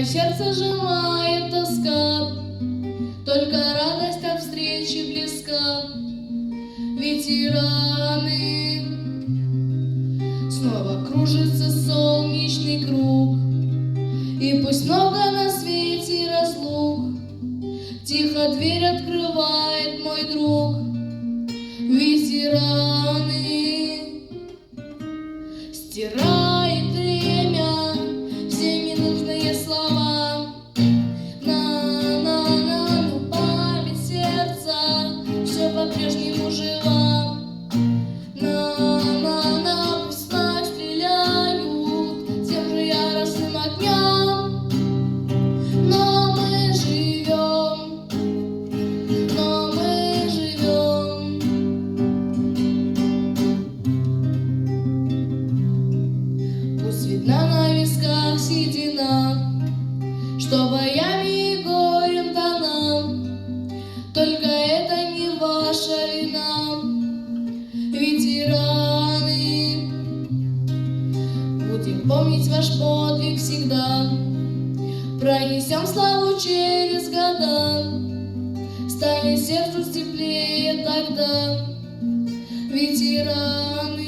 сердце сжимает тоска, только радость от встречи близка. Ветераны, снова кружится солнечный круг, и пусть много на свете разлук, тихо дверь открывает мой друг. Ветераны, стирает время все ненужные слова. На-на-на, но память сердца все по-прежнему жива. На-на-на, пусть вновь стреляют тем же яростным огням, но мы живем, но мы живем. Пусть видна на висках седина, что боями и горем дана, только это не ваша вина. Ветераны, будем помнить ваш подвиг всегда, пронесем славу через года, станет сердцу теплее тогда. Ветераны.